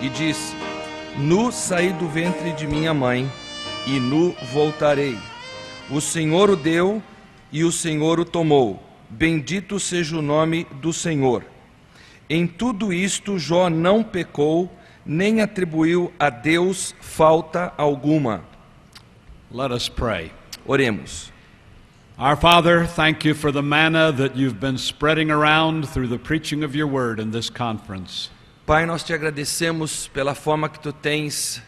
e disse: Nu saí do ventre de minha mãe, e nu voltarei. O Senhor o deu, e o Senhor o tomou. Bendito seja o nome do Senhor. Em tudo isto Jó não pecou, nem atribuiu a Deus falta alguma. Let us pray. Oremos. Our Father, thank you for the manna that you've been spreading around through the preaching of your word in this conference. Pai, nós te agradecemos pela forma que tu tens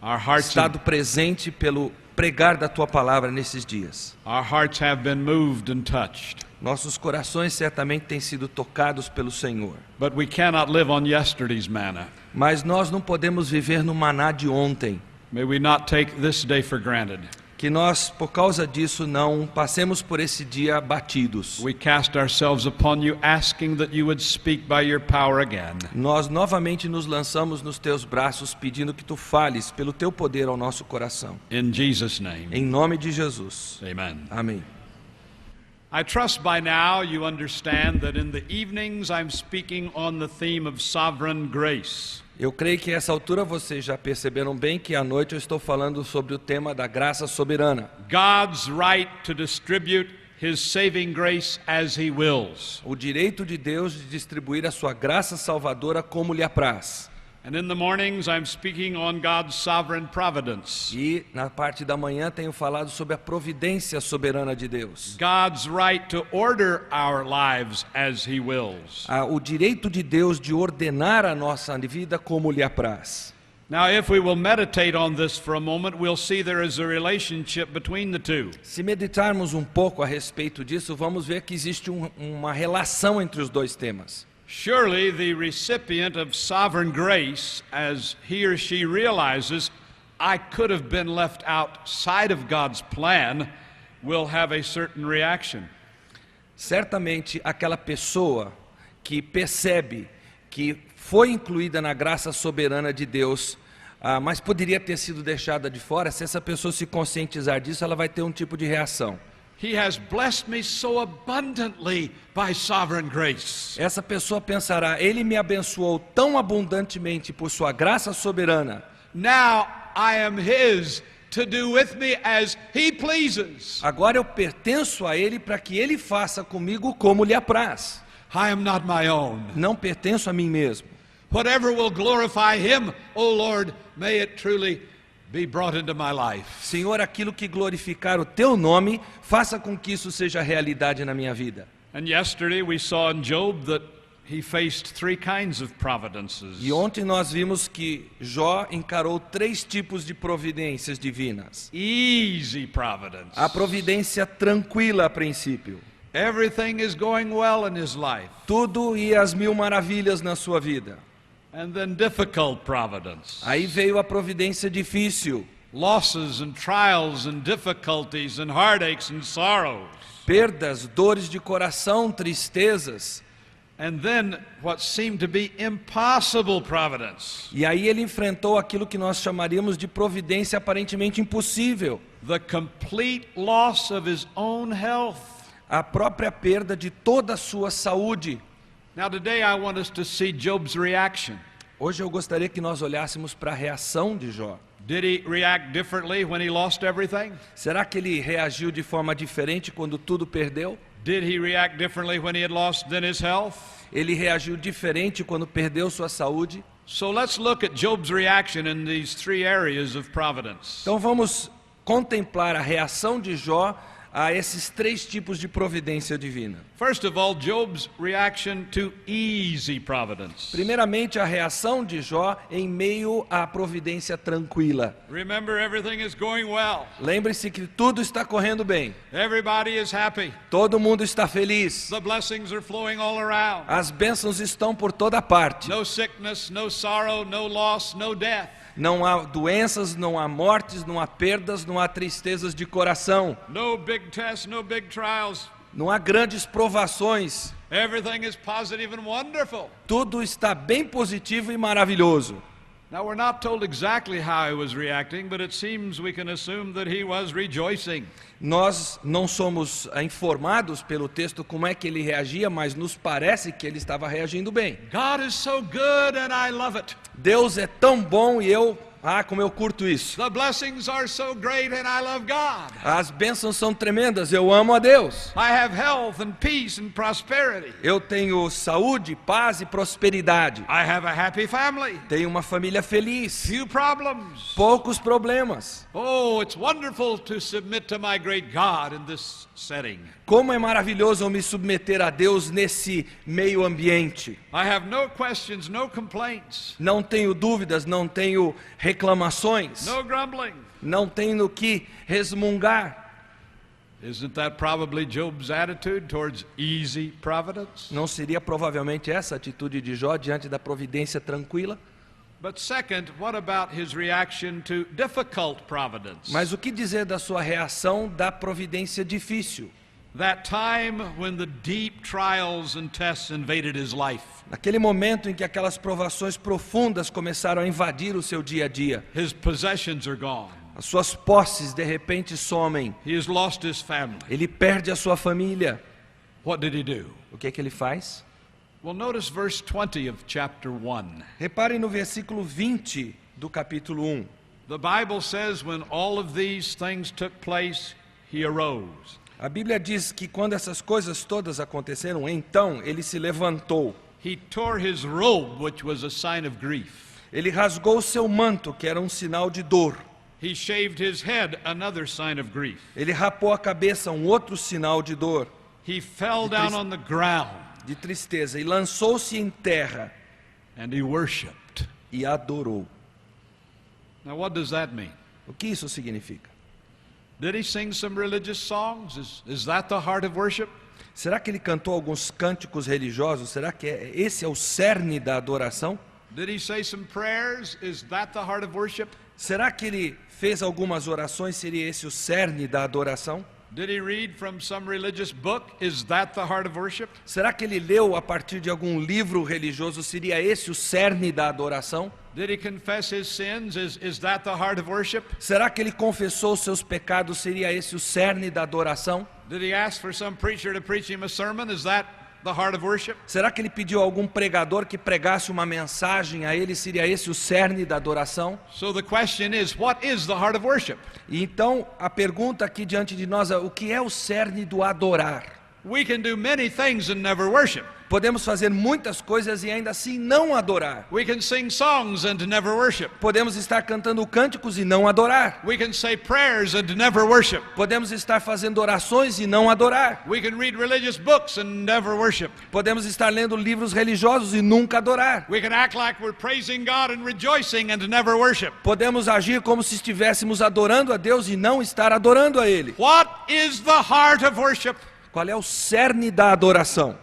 Our hearts estado presente pelo pregar da tua palavra nesses dias. have been moved and touched. Nossos corações certamente têm sido tocados pelo Senhor. But we cannot live on yesterday's manna. Mas nós não podemos viver no maná de ontem. May we not take this day for granted. Que nós, por causa disso, não passemos por esse dia batidos. We cast ourselves upon you, asking that you would speak by your power again. Nós novamente nos lançamos nos teus braços, pedindo que tu fales pelo teu poder ao nosso coração. In Jesus' name. Em nome de Jesus. Amen. Amém. I trust by now you understand that in the evenings I'm speaking on the theme of sovereign grace. Eu creio que a essa altura vocês já perceberam bem que à noite eu estou falando sobre o tema da graça soberana. God's right to distribute His saving grace as He wills. O direito de Deus de distribuir a sua graça salvadora como lhe apraz. And in the mornings I'm speaking on God's sovereign providence. E na parte da manhã tenho falado sobre a providência soberana de Deus. God's right to order our lives as He wills. O direito de Deus de ordenar a nossa vida como lhe apraz. Now, if we will meditate on this for a moment, we'll see there is a relationship between the two. Se meditarmos um pouco a respeito disso, vamos ver que existe uma relação entre os dois temas. Surely the recipient of sovereign grace, as he or she realizes, I could have been left outside of God's plan, will have a certain reaction. Certamente aquela pessoa que percebe que foi incluída na graça soberana de Deus, mas poderia ter sido deixada de fora, se essa pessoa se conscientizar disso, ela vai ter um tipo de reação. He has blessed me so abundantly by sovereign grace. Essa pessoa pensará: Ele me abençoou tão abundantemente por sua graça soberana. Now I am His to do with me as He pleases. Agora eu pertenço a Ele para que Ele faça comigo como lhe apraz. I am not my own. Não pertenço a mim mesmo. Whatever will glorify Him, O Lord, may it truly be brought into my life. Senhor, aquilo que glorificar o teu nome, faça com que isso seja realidade na minha vida. And yesterday we saw in Job that he faced three kinds of providences. E ontem nós vimos que Jó encarou 3 tipos de providências divinas. Easy providence. A providência tranquila a princípio. Everything is going well in his life. Tudo ia às mil maravilhas na sua vida. And then difficult providence. Aí veio a providência difícil. Losses and trials and difficulties and heartaches and sorrows. Perdas, dores de coração, tristezas. And then what seemed to be impossible providence. E aí ele enfrentou aquilo que nós chamaríamos de providência aparentemente impossível. The complete loss of his own health. A própria perda de toda a sua saúde. Now today I want us to see Job's reaction. Hoje eu gostaria que nós olhássemos para a reação de Jó. Did he react differently when he lost everything? Será que ele reagiu de forma diferente quando tudo perdeu? Did he react differently when he had lost then his health? Ele reagiu diferente quando perdeu sua saúde? So let's look at Job's reaction in these three areas of providence. Então vamos contemplar a reação de Jó a esses 3 tipos de providência divina. First of all, Job's reaction to easy providence. Primeiramente, a reação de Jó em meio à providência tranquila. Remember, everything is going well. Lembre-se que tudo está correndo bem. Everybody is happy. Todo mundo está feliz. The blessings are flowing all around. As bênçãos estão por toda parte. No sickness, no sorrow, no loss, no death. Não há doenças, não há mortes, não há perdas, não há tristezas de coração. No big tests, no big trials. Não há grandes provações. Everything is positive and wonderful. Tudo está bem positivo e maravilhoso. Now, we're not told exactly how he was reacting, but it seems we can assume that he was rejoicing. Nós não somos informados pelo texto como é que ele reagia, mas nos parece que ele estava reagindo bem. God is so good and I love it. Deus é tão bom e como eu curto isso. The blessings are so great and I love God. As bênçãos são tremendas, eu amo a Deus. I have health and peace and prosperity. Eu tenho saúde, paz e prosperidade. I have a happy family. Tenho uma família feliz. Few problems. Poucos problemas. Oh, it's wonderful to submit to my great God in this setting. Como é maravilhoso eu me submeter a Deus nesse meio ambiente. I have no questions, no complaints. Não tenho dúvidas, não tenho reclamações. No grumbling. Não tenho que resmungar. Isn't that probably Job's attitude towards easy providence? Não seria provavelmente essa a atitude de Jó diante da providência tranquila? But second, what about his reaction to difficult providence? Mas o que dizer da sua reação da providência difícil? That time when the deep trials and tests invaded his life. Naquele momento em que aquelas provações profundas começaram a invadir o seu dia a dia. His possessions are gone. As suas posses de repente somem. He has lost his family. Ele perde a sua família. What did he do? O que é que ele faz? Well, notice verse 20 of chapter 1. Repare no versículo 20 do capítulo 1. The Bible says when all of these things took place, he arose. A Bíblia diz que quando essas coisas todas aconteceram, então ele se levantou. He tore his robe, which was a sign of grief. Ele rasgou o seu manto, que era um sinal de dor. He shaved his head, another sign of grief. Ele rapou a cabeça, um outro sinal de dor, He fell down on the ground de tristeza, e lançou-se em terra and he worshipped. e adorou. Now, what does that mean? O que isso significa? Did he sing some religious songs? Is that the heart of worship? Será que ele cantou alguns cânticos religiosos? Será que esse é o cerne da adoração? Did he say some prayers? Is that the heart of worship? Será que ele fez algumas orações? Seria esse o cerne da adoração? Did he read from some religious book? Is that the heart of worship? Será que ele leu a partir de algum livro religioso? Seria esse o cerne da adoração? Did he confess his sins? Is that the heart of worship? Será que ele confessou seus pecados? Seria esse o cerne da adoração? Did he ask for some preacher to preach him a sermon? Is that the heart of worship? Será que ele pediu a algum pregador que pregasse uma mensagem a ele? Seria esse o cerne da adoração? So the question is, what is the heart of worship? E então a pergunta aqui diante de nós é: o que é o cerne do adorar? We can do many things and never worship. Podemos fazer muitas coisas e ainda assim não adorar. We can sing songs and never worship. Podemos estar cantando cânticos e não adorar. We can say prayers and never worship. Podemos estar fazendo orações e não adorar. We can read religious books and never worship. Podemos estar lendo livros religiosos e nunca adorar. We can act like we're praising God and rejoicing and never worship. Podemos agir como se estivéssemos adorando a Deus e não estar adorando a Ele. What is the heart of worship? Qual é o cerne da adoração?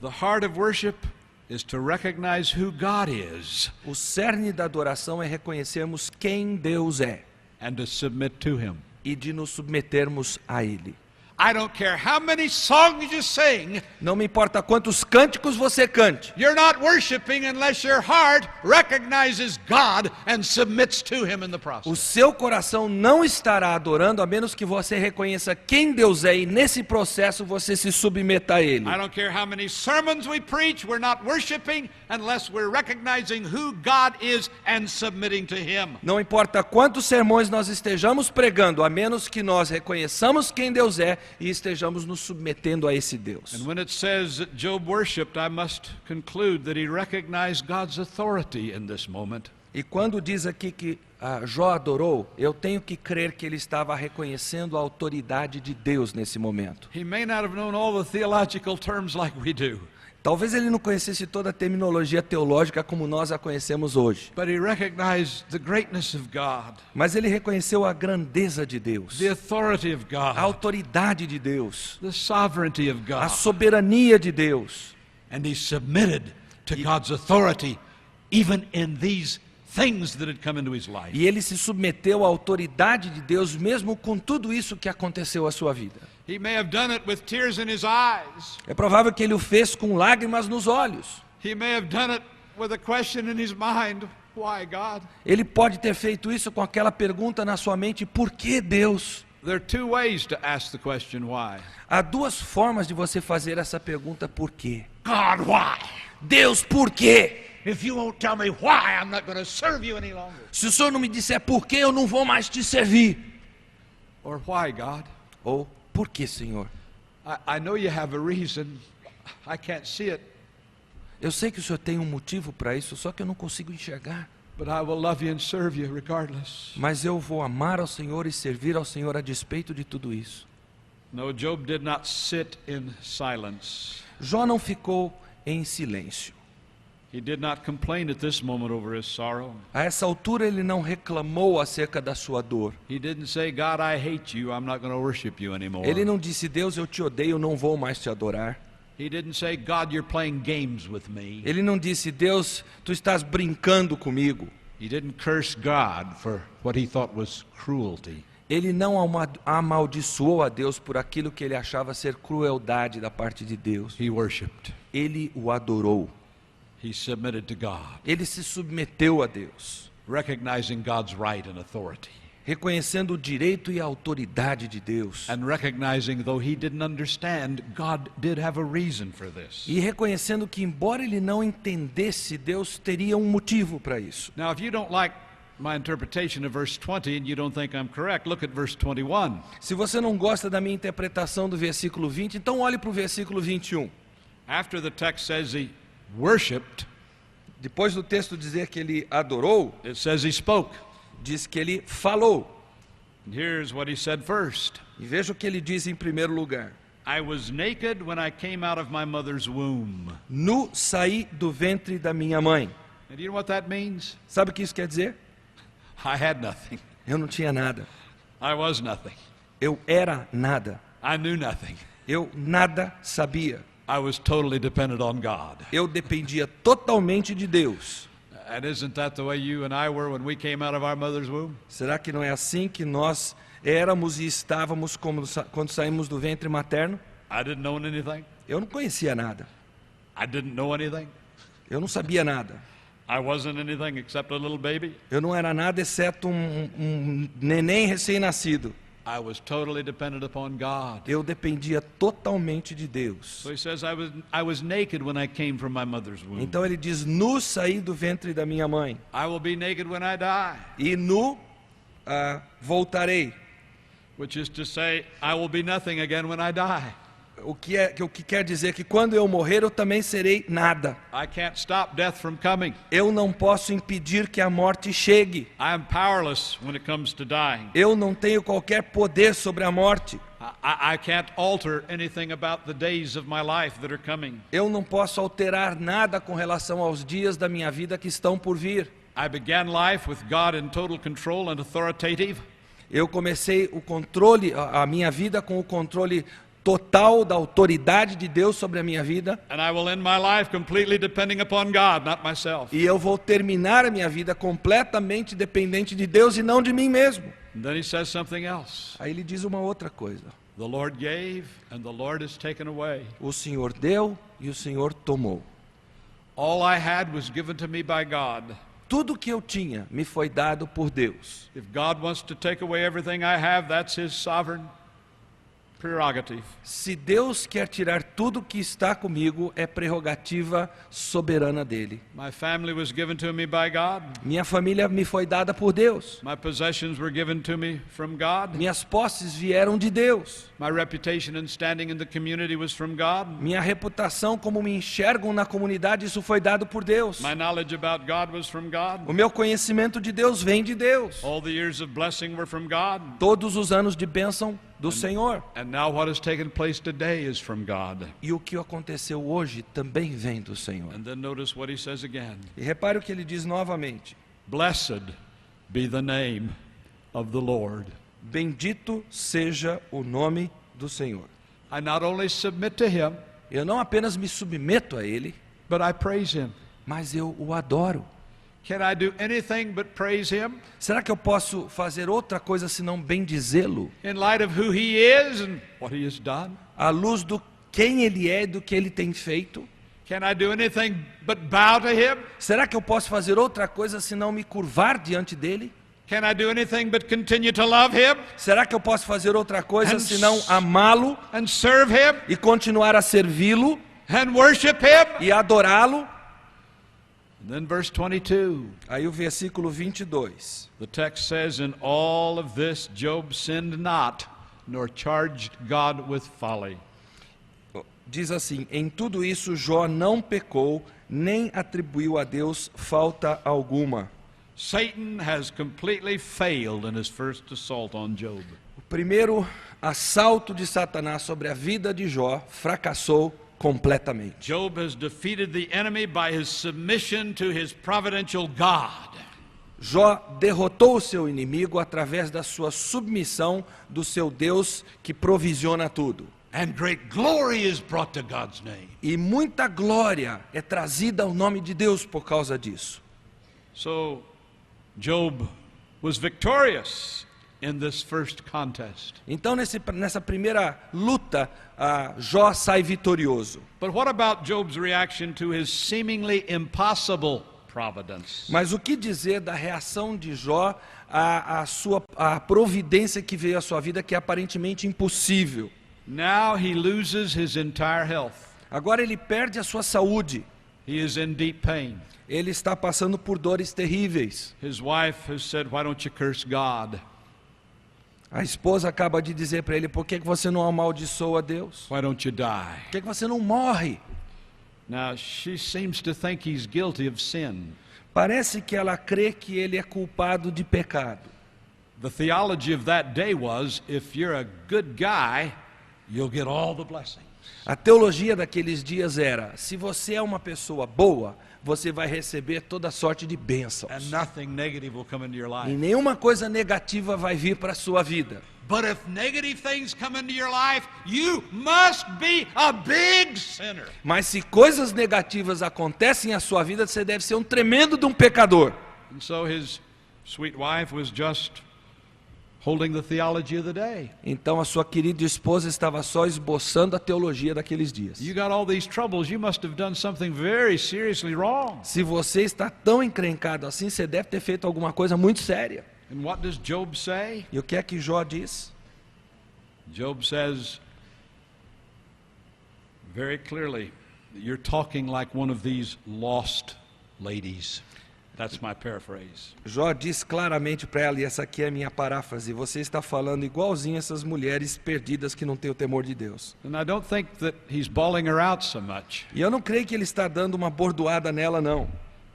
The heart of worship is to recognize who God is O cerne da adoração é reconhecermos quem Deus é and to submit to Him. e de nos submetermos a Ele. I don't care how many songs you sing, Não me importa quantos cânticos você cante. you're not worshiping unless your heart recognizes God and submits to Him in the O process. seu coração não estará adorando a menos que você reconheça quem Deus é e nesse processo você se submeta a Ele. I don't care how many sermons we preach, we're not worshiping unless we're recognizing who God is and submitting to Him. Não importa quantos sermões nós estejamos pregando, a menos que nós reconheçamos quem Deus é e estejamos nos submetendo a esse Deus. And when it says that Job worshipped, I must conclude that he recognized God's authority in this moment. E quando diz aqui que Jó adorou, eu tenho que crer que ele estava reconhecendo a autoridade de Deus nesse momento. He may not have known all the theological terms like we do, Talvez ele não conhecesse toda a terminologia teológica como nós a conhecemos hoje, but he recognized the greatness of God, mas ele reconheceu a grandeza de Deus, the authority of a God, autoridade de Deus, the sovereignty of a God, soberania de Deus. and he submitted to God's authority even in these things that had come into his life. E ele se submeteu à autoridade de Deus mesmo com tudo isso que aconteceu à sua vida. He may have done it with tears in his eyes. É provável que ele o fez com lágrimas nos olhos. He may have done it with a question in his mind, why God? Ele pode ter feito isso com aquela pergunta na sua mente, por que Deus? There are two ways to ask the question why. Há duas formas de você fazer essa pergunta, por quê? God, why? Deus, por quê? If you won't tell me why, I'm not going to serve you any longer. Se o Senhor não me disser por quê, eu não vou mais te servir. Or why, God? Ou, por que, Senhor? I know you have a reason. I can't see it, Eu sei que o Senhor tem um motivo para isso, só que eu não consigo enxergar. but I will love you and serve you regardless. Mas eu vou amar ao Senhor e servir ao Senhor a despeito de tudo isso. No, Job did not sit in silence. Jó não ficou em silêncio. He did not complain at this moment over his sorrow. A essa altura ele não reclamou acerca da sua dor. He didn't say, God, I hate you. I'm not going to worship you anymore. Ele não disse, Deus, eu te odeio, não vou mais te adorar. He didn't say, God, you're playing games with me. Ele não disse, Deus, tu estás brincando comigo. He didn't curse God for what he thought was cruelty. Ele não amaldiçoou a Deus por aquilo que ele achava ser crueldade da parte de Deus. He worshiped. Ele o adorou. He submitted to God, Ele se submeteu a Deus, recognizing God's right and authority. reconhecendo o direito e a autoridade de Deus. And recognizing, though he didn't understand, God did have a reason for this. E reconhecendo que, embora ele não entendesse, Deus teria um motivo para isso. Now, if you don't like my interpretation of verse 20 and you don't think I'm correct, look at verse 21. Se você não gosta da minha interpretação do versículo 20, então olhe para o versículo 21. After the text says he worshipped, Depois do texto dizer que ele adorou, it says he spoke. diz que ele falou. And here's what he said first. E veja o que ele diz em primeiro lugar. I was naked when I came out of my mother's womb. Nu saí do ventre da minha mãe. And do you know what that means? Sabe o que isso quer dizer? I had nothing. Eu não tinha nada. I was nothing. Eu era nada. I knew nothing. Eu nada sabia. I was totally dependent on God. Eu dependia totalmente de Deus. And isn't that the way you and I were when we came out of our mother's womb? Será que não é assim que nós éramos e estávamos quando saímos do ventre materno? I didn't know anything. Eu não conhecia nada. I didn't know anything. Eu não sabia nada. I wasn't anything except a little baby. Eu não era nada exceto um neném recém-nascido. I was totally dependent upon God. Eu dependia totalmente de Deus. So he says, I was naked when I came from my mother's womb. Então ele diz, nu saí do ventre da minha mãe. I will be naked when I die. E nu voltarei. Which is to say, I will be nothing again when I die. O que quer dizer que quando eu morrer eu também serei nada. I can't stop death from coming. Eu não posso impedir que a morte chegue. I am powerless when it comes to dying. Eu não tenho qualquer poder sobre a morte. I can't alter anything about the days of my life that are coming. Eu não posso alterar nada com relação aos dias da minha vida que estão por vir. I began life with God in total control and authoritative. Eu comecei a minha vida com o controle total da autoridade de Deus sobre a minha vida. And I will end my life completely depending upon God, not myself. E eu vou terminar a minha vida completamente dependente de Deus e não de mim mesmo. And then he says something else. Aí ele diz uma outra coisa. The Lord gave and the Lord has taken away. O Senhor deu e o Senhor tomou. All I had was given to me by God. Tudo que eu tinha me foi dado por Deus. If God wants to take away everything I have, that's his sovereign prerogative. Se Deus quer tirar tudo que está comigo, é prerrogativa soberana dele. My family was given to me by God. Minha família me foi dada por Deus. My possessions were given to me from God. Minhas posses vieram de Deus. My reputation and standing in the community was from God. Minha reputação, como me enxergam na comunidade, isso foi dado por Deus. My knowledge about God was from God. O meu conhecimento de Deus vem de Deus. All the years of blessing were from God. Todos os anos de bênção do Senhor. And now what has taken place today is from God. E o que aconteceu hoje também vem do Senhor. And then notice what he says again. E repare o que ele diz novamente. Blessed be the name of the Lord. Bendito seja o nome do Senhor. I not only submit to him, Eu não apenas me submeto a Ele, but I praise him. mas eu o adoro. Can I do anything but praise him? Será que eu posso fazer outra coisa senão bendizê-lo? In light of who he is and what he has done? À luz do quem Ele é e do que Ele tem feito? Can I do anything but bow to him? Será que eu posso fazer outra coisa senão me curvar diante dele? Can I do anything but continue to love him Será que eu posso fazer outra coisa And senão s- amá-lo and serve him e continuar a servi-lo and worship him? e adorá-lo? And then verse 22. Aí o versículo 22. The text says, "In all of this Job sinned not, nor charged God with folly." Diz assim: em tudo isso Jó não pecou, nem atribuiu a Deus falta alguma. Satan has completely failed in his first assault on Job. O primeiro assalto de Satanás sobre a vida de Jó fracassou completamente. Job has defeated the enemy by his submission to his providential God. Jó derrotou o seu inimigo através da sua submissão do seu Deus que provisiona tudo. And great glory is brought to God's name. E muita glória é trazida ao nome de Deus por causa disso. So Job was victorious in this first contest. Então nessa primeira luta, Jó sai vitorioso. But what about Job's reaction to his seemingly impossible providence? Mas o que dizer da reação de Jó à providência que veio à sua vida, que é aparentemente impossível? Now he loses his entire health. Agora ele perde a sua saúde. He is in deep pain. Ele está passando por dores terríveis. His wife has said, "Why don't you curse God? A esposa acaba de dizer para ele: por que você não amaldiçoa Deus? Why don't you die?" Por que você não morre? Now she seems to think he's guilty of sin. Parece que ela crê que ele é culpado de pecado. The theology of that day was, if you're a good guy, you'll get all the blessings. A teologia daqueles dias era: se você é uma pessoa boa, você vai receber toda sorte de bênçãos. And nothing negative will come into your E life. nenhuma coisa negativa vai vir para a sua vida. But if negative things come into your life, you must be a big sinner. Mas se coisas negativas acontecem à sua vida, você deve ser um tremendo de um pecador. And so his sweet wife was just holding the theology of the day. Então a sua querida esposa estava só esboçando a teologia daqueles dias. You got all these troubles, you must have done something very seriously wrong. Se você está tão encrencado assim, você deve ter feito alguma coisa muito séria. And what does Job say? E o que é que Jó diz? Job says very clearly, you're talking like one of these lost ladies. That's my paraphrase. Jó diz claramente para ela, e essa aqui é a minha paráfrase: você está falando igualzinho essas mulheres perdidas que não têm o temor de Deus. And I don't think that he's bawling her out so much E eu não creio que ele está dando uma bordoada nela, não.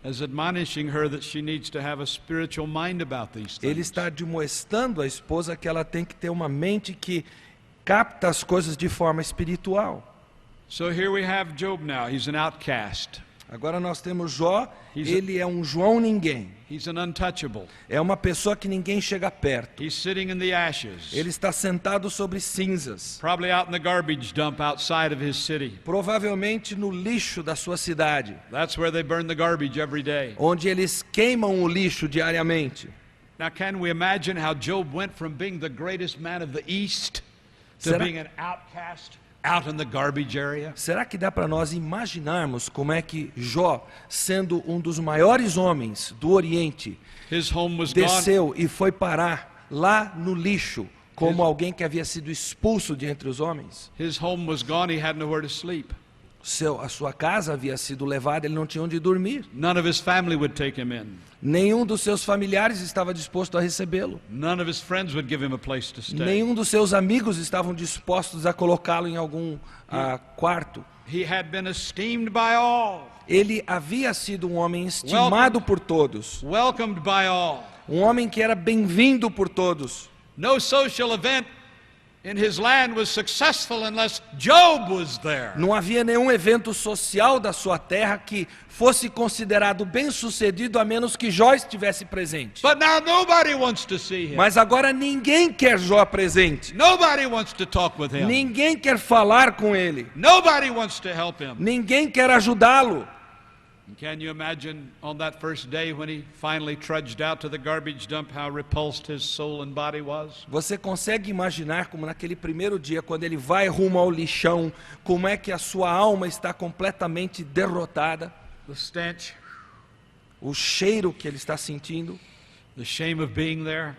as admonishing her that she needs to have a spiritual mind about these Ele things. está admoestando a esposa que ela tem que ter uma mente que capta as coisas de forma espiritual. So here we have Job now. He's an outcast. Agora nós temos Jó, He's ele é um João ninguém. He's an untouchable. É uma pessoa que ninguém chega perto. He's sitting in the ashes, Ele está sentado sobre cinzas, probably out in the garbage dump outside of his city. provavelmente no lixo da sua cidade, That's where they burn the garbage every day. onde eles queimam o lixo diariamente. Now, can we imagine how Job went from being the greatest man of the East to Será- being an outcast out in the garbage area? Será que dá para nós imaginarmos como é que Jó, sendo um dos maiores homens do Oriente, His home was gone. desceu e foi parar lá no lixo, como alguém que havia sido expulso de entre os homens? His home was gone. He had nowhere to sleep. A sua casa havia sido levada, ele não tinha onde dormir. None of his family would take him in. Nenhum dos seus familiares estava disposto a recebê-lo. None of his friends would give him a place to stay. Nenhum dos seus amigos estavam dispostos a colocá-lo em algum quarto. He had been esteemed by all, Ele havia sido um homem estimado por todos. welcomed by all. Um homem que era bem-vindo por todos. No social event in his land was successful unless Job was there. Não havia nenhum evento social da sua terra que fosse considerado bem-sucedido a menos que Jó estivesse presente. But now nobody wants to see him. Mas agora ninguém quer Jó presente. Nobody wants to talk with him. Ninguém quer falar com ele. Nobody wants to help him. Ninguém quer ajudá-lo. And can you imagine on that first day when he finally trudged out to the garbage dump how repulsed his soul and body was? Você consegue imaginar como naquele primeiro dia, quando ele vai rumo ao lixão, como é que a sua alma está completamente derrotada? The stench, O cheiro que ele está sentindo, the shame of being there,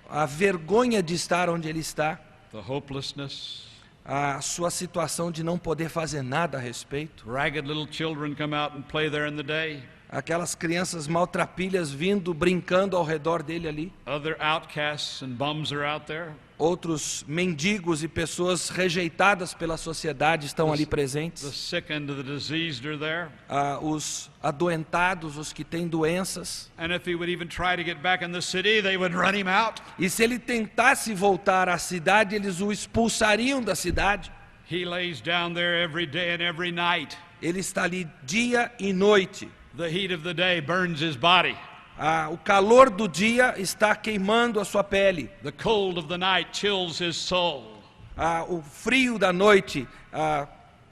a vergonha de estar onde ele está, the hopelessness. a sua situação de não poder fazer nada a respeito. Ragged little children come out and play there in the day. Aquelas crianças maltrapilhas vindo, brincando ao redor dele ali. Other outcasts and bums are out there. Outros mendigos e pessoas rejeitadas pela sociedade estão ali The presentes. sick and the diseased are there. Os adoentados, os que têm doenças. And if he would even try to get back in the city, they would run him out. E se ele tentasse voltar à cidade, eles o expulsariam da cidade. He lays down there every day and every night. Ele está ali dia e noite. The heat of the day burns his body. O calor do dia está queimando a sua pele. The cold of the night chills his soul. O frio da noite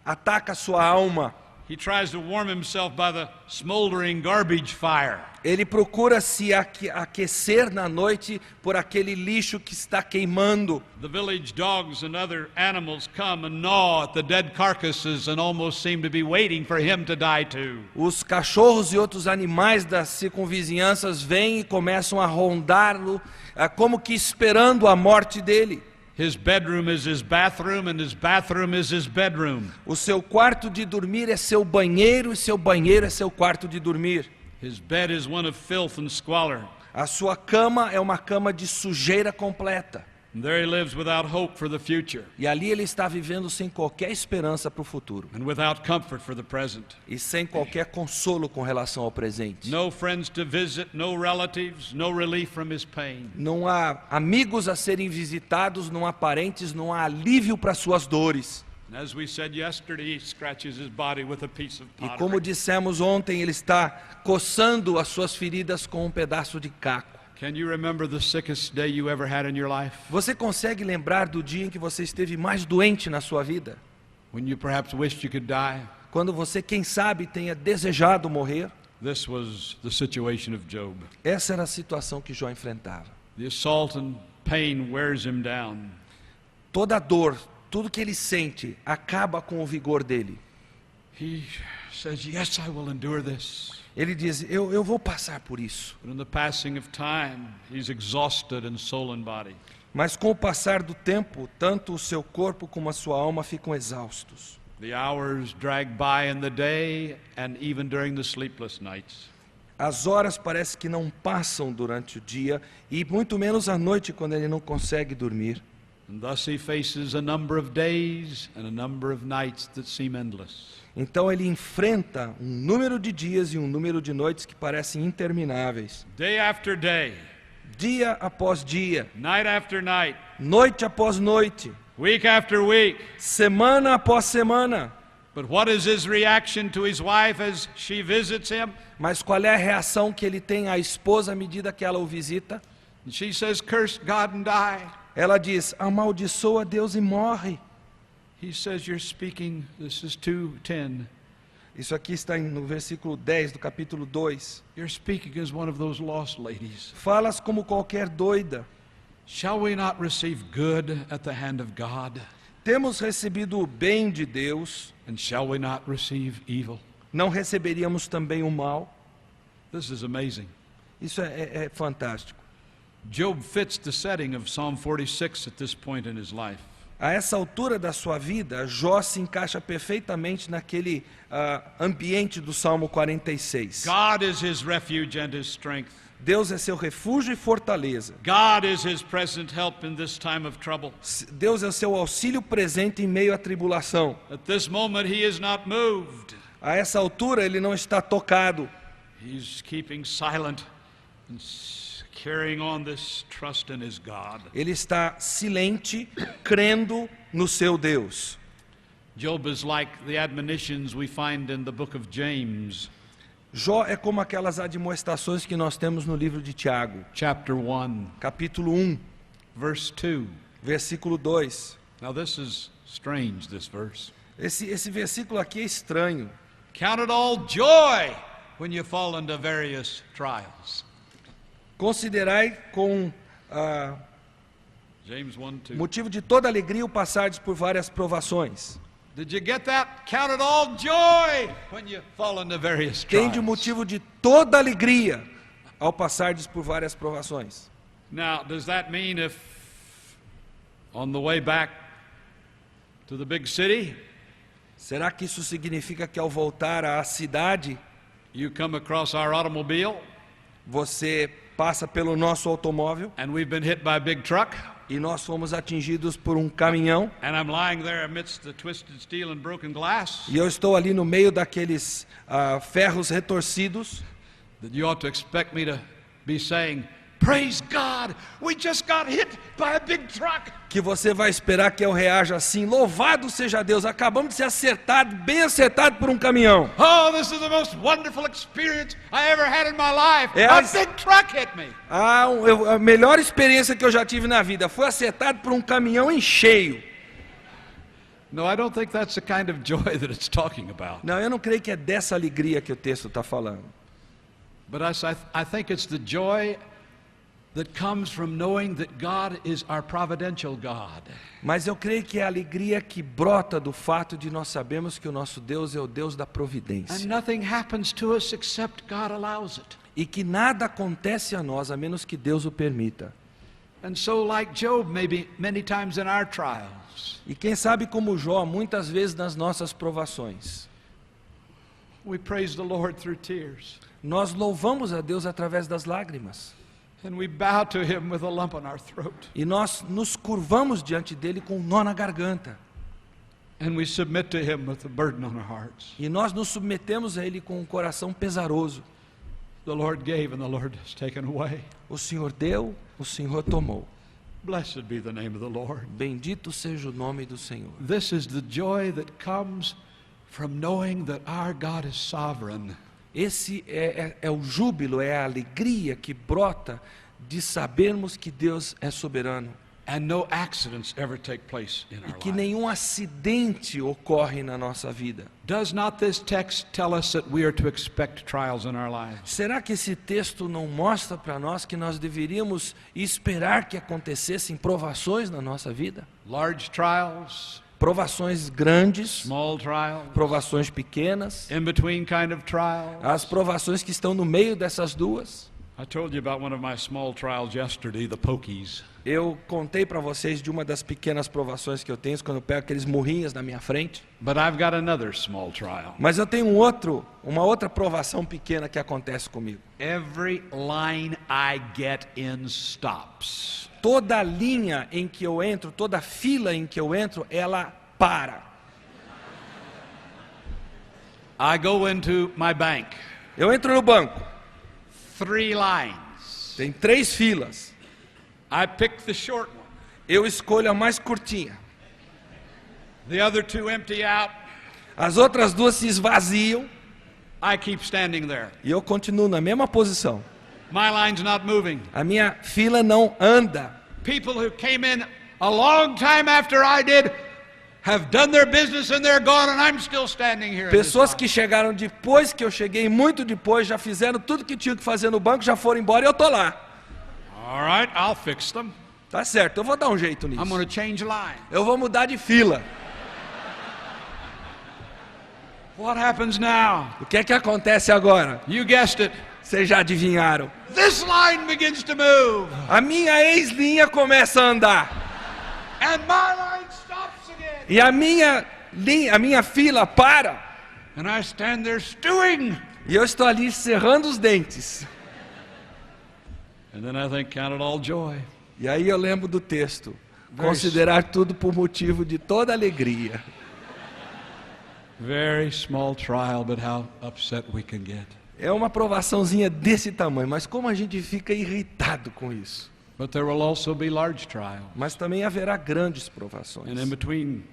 ataca a sua alma. He tries to warm himself by the smoldering garbage fire. Ele procura se aquecer na noite por aquele lixo que está queimando. The village dogs and other animals come and gnaw at the dead carcasses and almost seem to be waiting for him to die too. Os cachorros e outros animais das circunvizinhanças vêm e começam a rondá-lo, como que esperando a morte dele. His bedroom is his bathroom and his bathroom is his bedroom. O seu quarto de dormir é seu banheiro e seu banheiro é seu quarto de dormir. His bed is one of filth and squalor. A sua cama é uma cama de sujeira completa. And there he lives without hope for the future E ali ele está vivendo sem qualquer esperança para o futuro. and without comfort for the present. E sem qualquer consolo com relação ao presente. No friends to visit, no relatives, no relief from his pain. Não há amigos a serem visitados, não há parentes, não há alívio para suas dores. And as we said yesterday, he scratches his body with a piece of E pottery. como dissemos ontem, ele está coçando as suas feridas com um pedaço de caco. Can you remember the sickest day you ever had in your life? Você consegue lembrar do dia em que você esteve mais doente na sua vida? When you perhaps wished you could die? Quando você, quem sabe, tenha desejado morrer? This was the situation of Job. Essa era a situação que Jó enfrentava. The assault and pain wears him down. Toda a dor, tudo que ele sente, acaba com o vigor dele. He says, yes, I will endure this. Ele diz, eu vou passar por isso. But in the passing of time, he's exhausted in soul and body. Mas com o passar do tempo, tanto o seu corpo como a sua alma ficam exaustos. The hours drag by in the day and even during the sleepless nights. As horas parece que não passam durante o dia e muito menos à noite quando ele não consegue dormir. And thus he faces a number of days and a number of nights that seem endless. Então ele enfrenta um número de dias e um número de noites que parecem intermináveis. Day after day, Dia após dia, night after night, noite após noite, week after week. semana após semana. But what is his reaction to his wife as she visits him? Mas qual é a reação que ele tem à esposa à medida que ela o visita? And she says, curse God and die. Ela diz, amaldiçoa Deus e morre. He says, you're speaking, this is 2:10. Isso aqui está no versículo 10 do capítulo 2. You're speaking as one of those lost ladies. Falas como qualquer doida. Shall we not receive good at the hand of God? Temos recebido o bem de Deus, And shall we not receive evil? não receberíamos também o mal? This is amazing. Isso é fantástico. Job fits the setting of Psalm 46 at this point in his life. A essa altura da sua vida, Jó se encaixa perfeitamente naquele ambiente do Salmo 46. God is his refuge and his strength. Deus é seu refúgio e fortaleza. God is his present help in this time of trouble. Deus é o seu auxílio presente em meio à tribulação. At this moment he is not moved. A essa altura ele não está tocado. He's keeping silent and carrying on this trust in his God. Ele está silente, crendo no seu Deus. Job is like the admonitions we find in the book of James, Jó é como aquelas admoestações que nós temos no livro de Tiago, chapter 1, capítulo 1, verse 2. versículo 2. Now this is strange, this verse. Esse versículo aqui é estranho. Count it all joy, when you fall into various trials. Considerai com James 1:2. motivo de toda alegria o passardes por várias provações. Did you get that? Count it all joy when you fall into various Tende trials. motivo de toda alegria ao passardes por várias provações. Now, does that mean if on the way back to the big city, Será que isso significa que ao voltar à cidade, you come across our automobile você passa pelo nosso automóvel and we've been hit by a big truck e nós fomos atingidos por um caminhão and I'm lying there amidst the twisted steel and broken glass? e eu estou ali no meio daqueles ferros retorcidos? That you ought to expect me to be saying, praise God, we just got hit by a big truck. Que você vai esperar que eu reaja assim: louvado seja Deus, acabamos de ser acertados, bem acertados por um caminhão. Oh, this is the most wonderful experience I ever had in my life. É A as- big truck hit me. A melhor experiência que eu já tive na vida foi acertado por um caminhão em cheio. No, I don't think that's the kind of joy that it's talking about. Não, eu não creio que é dessa alegria que o texto está falando. But I think it's the joy that comes from knowing that God is our providential God. Mas eu creio que é a alegria que brota do fato de nós sabermos que o nosso Deus é o Deus da And providência. nothing happens to us except God allows it. E que nada acontece a nós a menos que Deus o permita. And so, like Job, maybe many times in our trials, E quem sabe como Jó, muitas vezes nas nossas provações, we praise the Lord through tears. nós louvamos a Deus através das lágrimas. And we bow to Him with a lump on our throat. E nós nos curvamos diante dele com um nó na garganta. And we submit to Him with a burden on our hearts. E nós nos submetemos a ele com um coração pesaroso. The Lord gave and the Lord has taken away. O Senhor deu, o Senhor tomou. Blessed be the name of the Lord. Bendito seja o nome do Senhor. This is the joy that comes from knowing that our God is sovereign. Esse é o júbilo, é a alegria que brota de sabermos que Deus é soberano. And no accidents ever take place in E our que life. nenhum acidente ocorre na nossa vida. Does not this text tell us that we are to expect trials in our lives? Será que esse texto não mostra para nós que nós deveríamos esperar que acontecessem provações na nossa vida? Large trials, Provações grandes, small trials, provações pequenas, in between kind of trials. as provações que estão no meio dessas duas. I told you about one of my small trials yesterday, the pokies. Eu contei para vocês de uma das pequenas provações que eu tenho quando eu pego aqueles murrinhos na minha frente. But I've got another small trial. Mas eu tenho uma outra provação pequena que acontece comigo. Every line I get in stops. Toda linha em que eu entro, toda fila em que eu entro, ela para. I go into my bank. Eu entro no banco, 3 lines. tem 3 filas. I pick the short one. Eu escolho a mais curtinha. The other 2 empty out. As outras 2 se esvaziam I keep standing there. e eu continuo na mesma posição. My line's not moving. A minha fila não anda. People who came in a long time after I did have done their business and they're gone and I'm still standing here. in this Pessoas line. que chegaram depois que eu cheguei, muito depois, já fizeram tudo que tinham que fazer no banco, já foram embora e eu tô lá. All right, I'll fix them. Tá certo, eu vou dar um jeito I'm nisso. going to change line. Eu vou mudar de fila. What happens now? O que é que acontece agora? You guessed it. Vocês já adivinharam. This line begins to move A minha ex-linha começa a andar. and my line stops again. E a minha fila para. And I stand there stewing. E eu estou ali cerrando os dentes. And then I think, count it all joy. E aí eu lembro do texto. Considerar tudo por motivo de toda alegria. Very small trial, but how upset we can get. É uma provaçãozinha desse tamanho, mas como a gente fica irritado com isso. But there will also be large trials. Mas também haverá grandes And in provações. between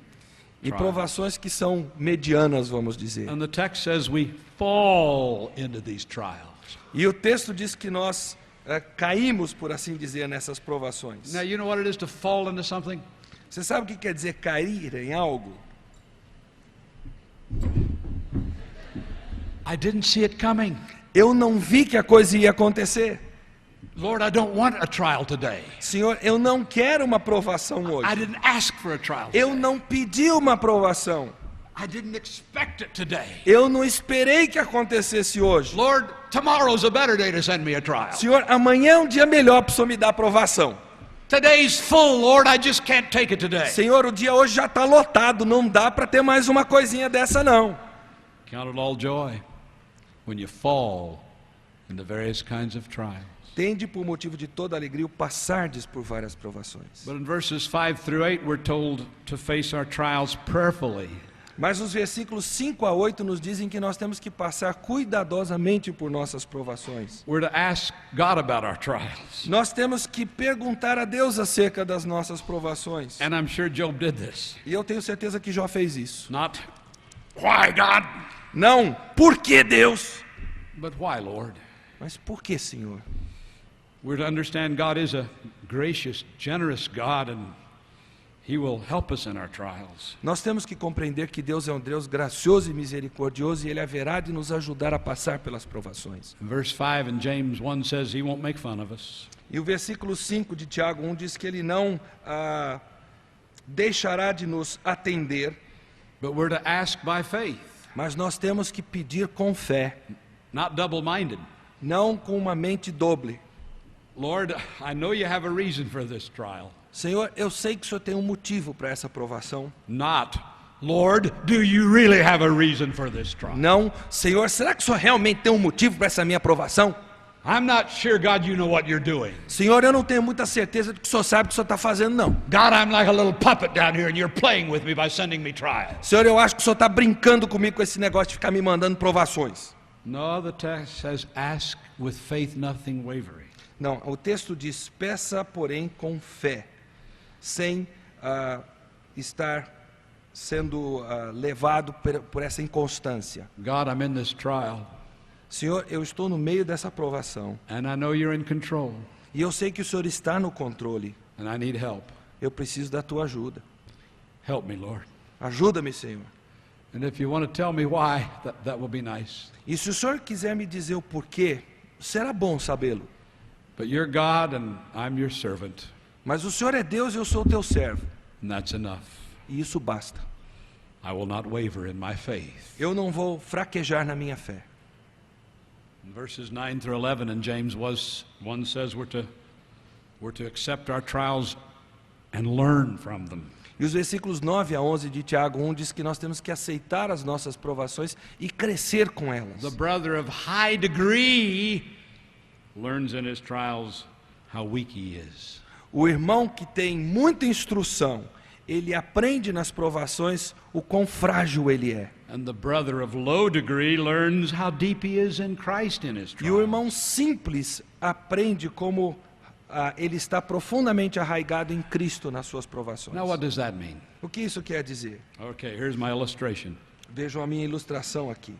E provações que são medianas, vamos dizer. And the text says we fall into these trials. E o texto diz que nós caímos, por assim dizer, nessas provações. Now, you know what it is to fall into something? Você sabe o que quer dizer cair em algo? I didn't see it coming. Eu não vi que a coisa ia acontecer. Lord, I don't want a trial today. Senhor, eu não quero uma provação hoje. I didn't ask for a trial Eu today. não pedi uma provação. I didn't expect it today. Eu não esperei que acontecesse hoje. Lord, tomorrow's a better day to send me a trial. Senhor, amanhã é um dia melhor para o Senhor me dar aprovação. Today's full, Lord, I just can't take it today. Senhor, o dia hoje já está lotado, não dá para ter mais uma coisinha dessa não. Count it all joy when you fall into various kinds of trials. Tende por motivo de toda alegria o passardes por várias provações. But in verses 5 through 8, we're told to face our trials prayerfully. Mas os versículos 5 a 8 nos dizem que nós temos que passar cuidadosamente por nossas provações. We're to ask God about our trials. Nós temos que perguntar a Deus acerca das nossas provações. And I'm sure Job did this. E eu tenho certeza que Jó fez isso. Not, why, God? Não, por que Deus? But why, Lord? Mas por que, Senhor? We're to understand God is a gracious, generous God, and He will help us in our trials. Nós temos que compreender que Deus é um Deus gracioso e misericordioso e Ele haverá de nos ajudar a passar pelas provações. Verse 5 in James 1 says He won't make fun of us. E o versículo 5 de Tiago 1 diz que Ele não deixará de nos atender, But we're to ask by faith, mas nós temos que pedir com fé, not double-minded. não com uma mente doble. Lord, I know you have a reason for this trial. Senhor, eu sei que o Senhor tem um motivo para essa provação. Not, Lord, do you really have a reason for this trial? Não, Senhor, será que o Senhor realmente tem um motivo para essa minha provação? I'm not sure, God, you know what you're doing. Senhor, eu não tenho muita certeza de que o Senhor sabe o que o Senhor está fazendo, não. God, I'm like a little puppet down here and you're playing with me by sending me trials. Senhor, eu acho que o Senhor está brincando comigo com esse negócio de ficar me mandando provações. No, the text says, ask with faith, nothing wavering. Não, o texto diz, peça, porém, com fé, sem estar sendo levado por essa inconstância. God, I'm in this trial, Senhor, eu estou no meio dessa provação, and I know you're in control, e eu sei que o Senhor está no controle. and I need help. Eu preciso da tua ajuda. Help me, Lord. Ajuda-me, Senhor. And if you want to tell me why, that will be nice. E se o Senhor quiser me dizer o porquê, será bom sabê-lo. But you're God, and I'm your servant, Mas o Senhor é Deus e eu sou teu servo. and that's enough. E isso basta. I will not waver in my faith. Eu não vou fraquejar na minha fé. In verses 9 through 11 in James 1 says we're to accept our trials and learn from them. E os versículos 9 a 11 de Tiago 1 diz que nós temos que aceitar as nossas provações e crescer com elas. The brother of high degree learns in his trials how weak he is. O irmão que tem muita instrução, ele aprende nas provações o quão frágil ele é. And the brother of low degree learns how deep he is in Christ in his E o trials. irmão simples aprende como ele está profundamente arraigado em Cristo nas suas provações. Now what does that mean? O que isso quer dizer? Okay, here's my illustration. Vejam a minha ilustração aqui.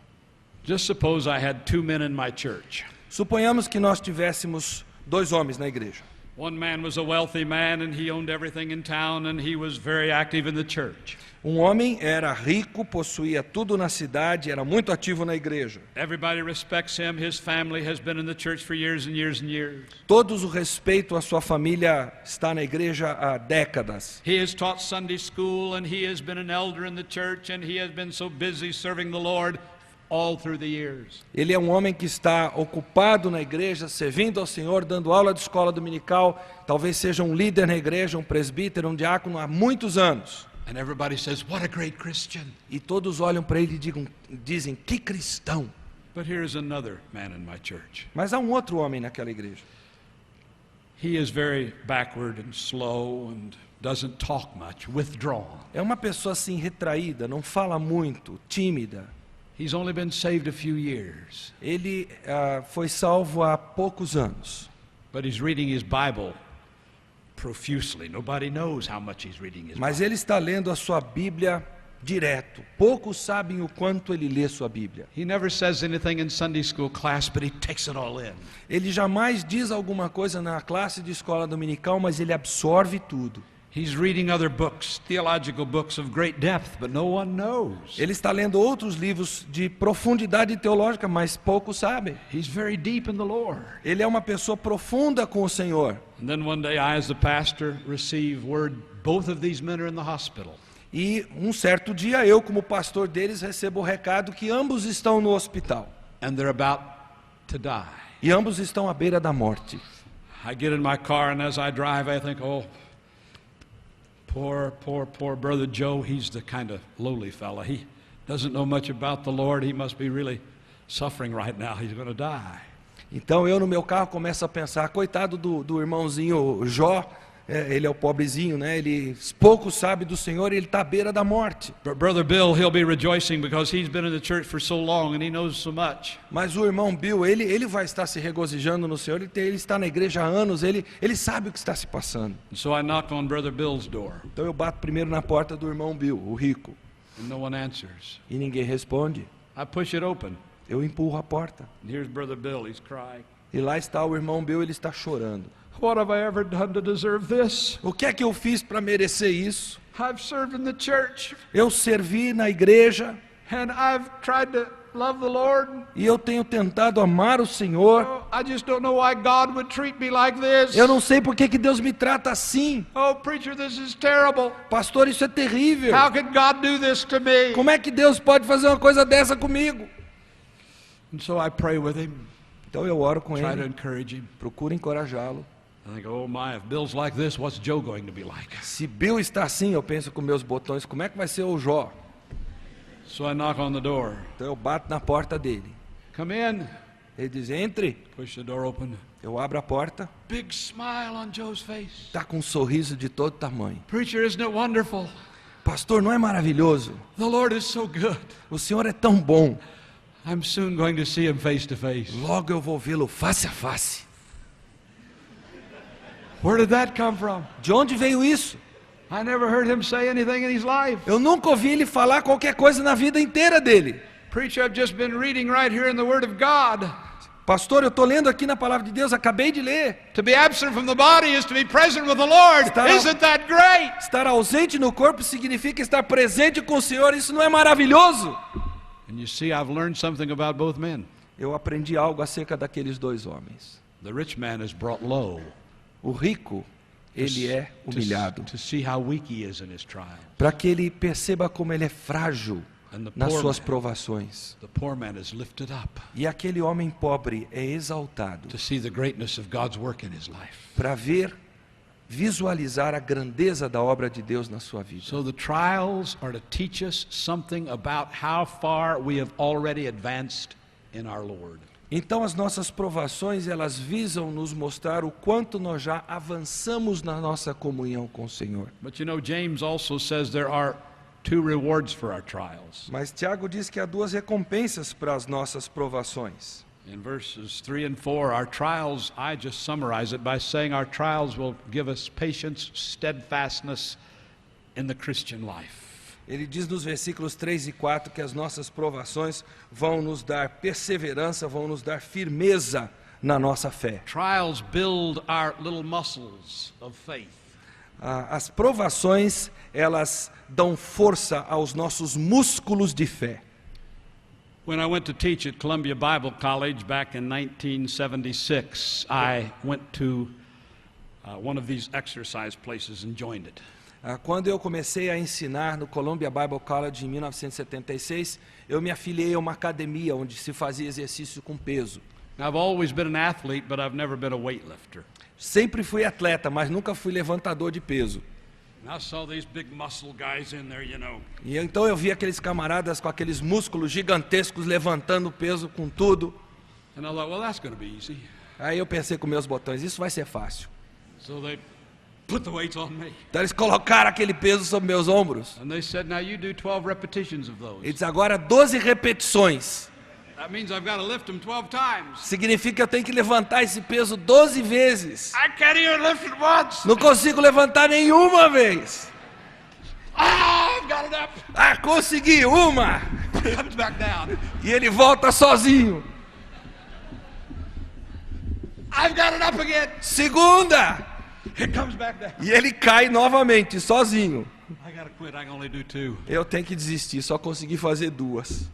Just suppose I had two men in my church. Suponhamos que nós tivéssemos dois homens na igreja. One man was a wealthy man and he owned everything in town and he was very active in the church. Um homem era rico, possuía tudo na cidade, era muito ativo na igreja. Everybody respects him. His family has been in the church for years and years and years. Todos o respeitam, a sua família está na igreja há décadas. He has taught Sunday school and he has been an elder in the church and he has been so busy serving the Lord all through the years. Ele é um homem que está ocupado na igreja, servindo ao Senhor, dando aula de escola dominical, talvez seja um líder na igreja, um presbítero, um diácono há muitos anos. And everybody says, what a great Christian. E todos olham para ele e dizem, que cristão. But here's another man in my church. Mas há um outro homem naquela igreja. He is very backward and slow and doesn't talk much, withdrawn. É uma pessoa assim retraída, não fala muito, tímida. He's only been saved a few years, Ele foi salvo há poucos anos. but he's reading his Bible profusely. Nobody knows how much he's reading his Mas Bible. ele está lendo a sua Bíblia direto. Poucos sabem o quanto ele lê sua Bíblia. He never says anything in Sunday school class, but he takes it all in. Ele jamais diz alguma coisa na classe de escola dominical, mas ele absorve tudo. He's reading other books, theological books of great depth, but no one knows. Ele está lendo outros livros de profundidade teológica, mas poucos sabem. He's very deep in the Lord. Ele é uma pessoa profunda com o Senhor. And then one day I, as the pastor, receive word both of these men are in the hospital. E um certo dia eu, como pastor deles, recebo o recado que ambos estão no hospital. And they're about to die. E ambos estão à beira da morte. I get in my car, and as I drive, I think, oh, poor brother Joe. He's the kind of lowly fella. He doesn't know much about the Lord. He must be really suffering right now. He's going to die. Então eu no meu carro começo a pensar, coitado do irmãozinho Jó, ele é o pobrezinho, né? Ele pouco sabe do Senhor e ele está à beira da morte. But Brother Bill, he'll be rejoicing because he's been in the church for so long and he knows so much. Mas o irmão Bill, ele vai estar se regozijando no Senhor, ele está na igreja há anos, ele sabe o que está se passando. And so I knock on Brother Bill's door, Então eu bato primeiro na porta do irmão Bill, o rico, and no one answers. e ninguém responde. I push it open. Eu empurro a porta. And here's Brother Bill, he's crying. E lá está o irmão Bill, ele está chorando. What have I ever done to deserve this? O que é que eu fiz para merecer isso? I've served in the church, Eu servi na igreja and I've tried to love the Lord. e eu tenho tentado amar o Senhor. Oh, I just don't know why God would treat me like this. Eu não sei por que Deus me trata assim. Oh, preacher, this is terrible. Pastor, isso é terrível. How could God do this to me? Como é que Deus pode fazer uma coisa dessa comigo? And so I pray with him, Então eu oro com try to ele, encourage him. procuro encorajá-lo. I think, oh my, if Bill's like this, what's Joe going to be like? Se Bill está assim, eu penso com meus botões, como é que vai ser o Jó? So I knock on the door. Então eu bato na porta dele. Come in. Ele diz, entre. Push the door open. Eu abro a porta, Big smile on Joe's face. está com um sorriso de todo tamanho. Preacher, isn't it wonderful? Pastor, não é maravilhoso? The Lord is so good. O Senhor é tão bom. I'm soon going to see him face to face. Logo eu vou vê-lo face a face. Where did that come from? De onde veio isso? I never heard him say anything in his life. Eu nunca ouvi ele falar qualquer coisa na vida inteira dele. Preacher, I've just been reading right here in the Word of God. Pastor, eu estou lendo aqui na palavra de Deus, acabei de ler. To be absent from the body is to be present with the Lord. Isn't that great? Estar ausente no corpo significa estar presente com o Senhor. Isso não é maravilhoso? And you see, I've learned something about both men. Eu aprendi algo acerca daqueles dois homens. The rich man is brought low. O rico, ele é humilhado, to see how weak he is in his trial. para que ele perceba como ele é frágil And the nas poor suas man, provações. the poor man is lifted up E aquele homem pobre é exaltado to see the greatness of God's work in his life. para visualizar a grandeza da obra de Deus na sua vida. So the trials are to teach us something about how far we have already advanced in our Lord. Então as nossas provações, elas visam nos mostrar o quanto nós já avançamos na nossa comunhão com o Senhor. But you know, James also says there are two rewards for our trials. Mas Tiago diz que há duas recompensas para as nossas provações. In verses 3 and 4, our trials, I just summarize it by saying our trials will give us patience, steadfastness in the Christian life. Ele diz nos versículos 3 e 4 que as nossas provações vão nos dar perseverança, vão nos dar firmeza na nossa fé. Trials build our little muscles of faith. As provações, elas dão força aos nossos músculos de fé. When I went to teach at Columbia Bible College back in 1976, I went to one of these exercise places and joined it. Quando eu comecei a ensinar no Columbia Bible College em 1976, eu me afiliei a uma academia onde se fazia exercício com peso. Now, I've always been an athlete, but I've never been a weightlifter. Sempre fui atleta, mas nunca fui levantador de peso. And I saw these big muscle guys in there, you know. E então eu vi aqueles camaradas com aqueles músculos gigantescos levantando peso com tudo. And I thought, well, that's going to be easy. Aí eu pensei com meus botões, isso vai ser fácil. So they put the weights on me. Então eles colocaram aquele peso sobre meus ombros. And they said, now you do 12 repetitions of those. Ele diz, agora 12 repetições. That means I've got to lift them 12 times. Significa que eu tenho que levantar esse peso 12 vezes. I can't even lift it once. Não consigo levantar nenhuma vez. I've got it up. Consegui uma. Comes back down. E ele volta sozinho. I've got it up again. Segunda. It comes back down. E ele cai novamente, sozinho. I gotta quit. I can only do 2. Eu tenho que desistir, só consegui fazer 2.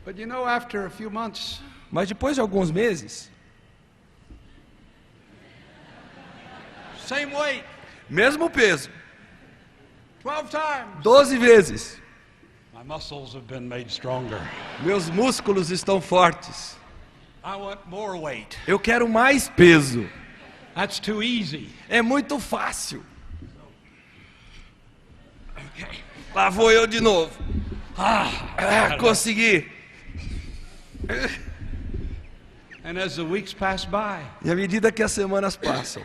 But you know, after a few months, Mas depois de alguns meses, same weight, mesmo peso, 12 times. 12 vezes, My muscles have been made stronger. meus músculos estão fortes. I want more weight. Eu quero mais peso. That's too easy. É muito fácil. Lá vou eu de novo. Consegui. And as the weeks pass by, E à medida que as semanas passam,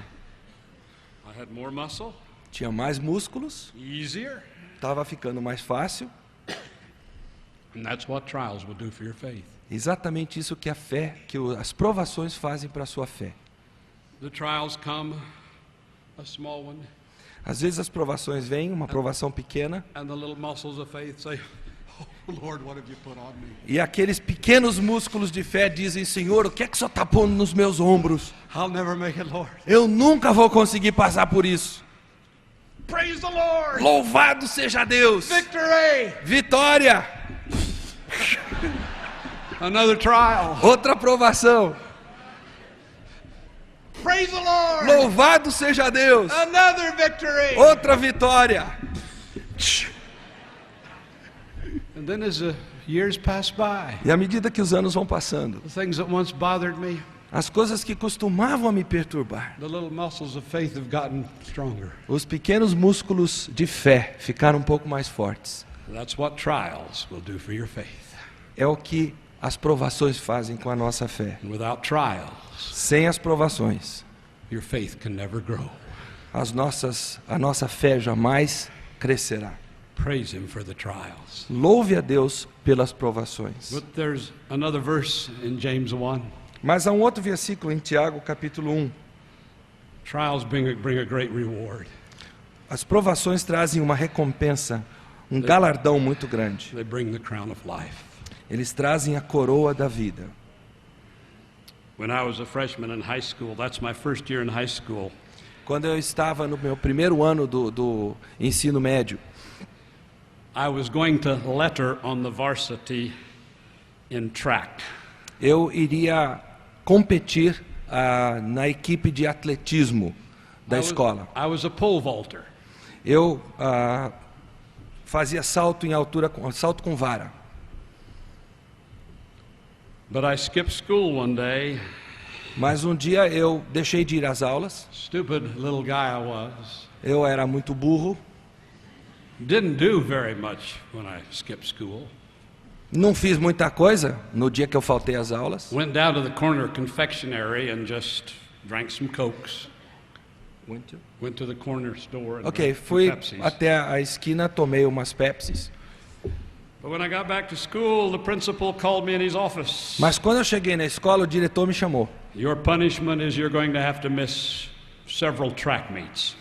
I had more muscle, tinha mais músculos, easier. estava ficando mais fácil. And that's what trials will do for your faith. Exatamente isso que a fé, as provações fazem para a sua fé. The trials come, a small one, Às vezes as provações vêm, uma provação pequena, and the little muscles of faith say, "Oh Lord, what have you put on me? e aqueles pequenos músculos de fé dizem: Senhor, o que é que o Senhor está pondo nos meus ombros? I'll never make it, Lord." Eu nunca vou conseguir passar por isso. Praise the Lord. Louvado seja Deus! Victory. Vitória! Another trial. Outra provação. Praise the Lord. Louvado seja Deus! Another victory. Outra vitória! And then as the years pass by, E à medida que os anos vão passando, the things that once bothered me, as coisas que costumavam a me perturbar, the little muscles of faith have gotten stronger. os pequenos músculos de fé ficaram um pouco mais fortes. That's what trials will do for your faith. É o que as provações fazem com a nossa fé. And without trials, Sem as provações, your faith can never grow. a nossa fé jamais crescerá. Praise Him for the trials. Louve a Deus pelas provações. But there's another verse in James 1. Mas há um outro versículo em Tiago, capítulo 1. Trials bring a great reward. As provações trazem uma recompensa, um galardão muito grande. They bring the crown of life. Eles trazem a coroa da vida. When I was a freshman in high school, that's my first year in high school, Quando eu estava no meu primeiro ano do ensino médio, I was going to letter on the varsity in track. eu iria competir na equipe de atletismo da escola. I was a pole vaulter. Eu fazia salto em altura, salto com vara. But I skipped school one day. Mas um dia eu deixei de ir às aulas. Stupid little guy I was. Eu era muito burro. Didn't do very much when I skipped school. Não fiz muita coisa no dia que eu faltei às aulas. Went down to the corner confectionery and just drank some Cokes. Went to the corner store and Ok, drank some fui Pepsis. até a esquina, tomei umas Pepsis. But when I got back to school, the principal called me in his office. Mas quando eu cheguei na escola, o diretor me chamou. Your punishment is you're going to have to miss several track meets.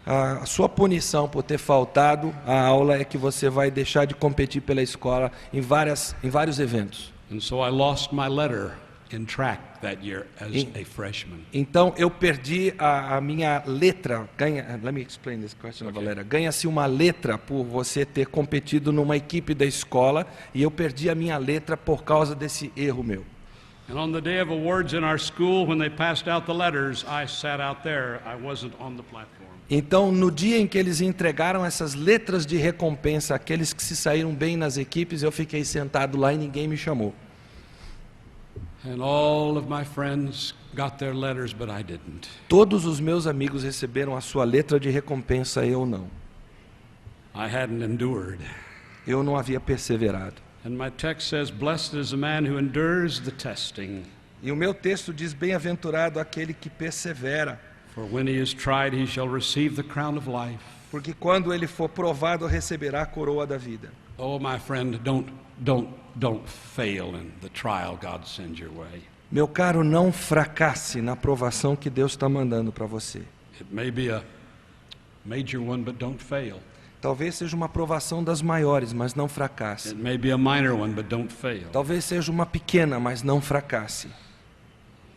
A sua punição por ter faltado à aula é que você vai deixar de competir pela escola em vários eventos. And so I lost my letter in track that year as a freshman. Então eu perdi a minha letra. Let me explain this question, Valera. Ganha-se uma letra por você ter competido numa equipe da escola e eu perdi a minha letra por causa desse erro meu. And on the day of awards in our school, when they passed out the letters, I sat out there. I wasn't on the platform. Então, no dia em que eles entregaram essas letras de recompensa àqueles que se saíram bem nas equipes, eu fiquei sentado lá e ninguém me chamou. And all of my friends got their letters, but I didn't. Todos os meus amigos receberam a sua letra de recompensa, eu não. I hadn't endured. Eu não havia perseverado. And my text says, "Blessed is the man who endures the testing, E o meu texto diz: bem-aventurado aquele que persevera, for when he is tried, he shall receive the crown of life." porque quando ele for provado, receberá a coroa da vida. Oh, my friend, don't fail in the trial God sends your way. Meu caro, não fracasse na provação que Deus está mandando para você. It may be a major one, but don't fail. Talvez seja uma provação das maiores, mas não fracasse. It may be a minor one, but don't fail. Talvez seja uma pequena, mas não fracasse.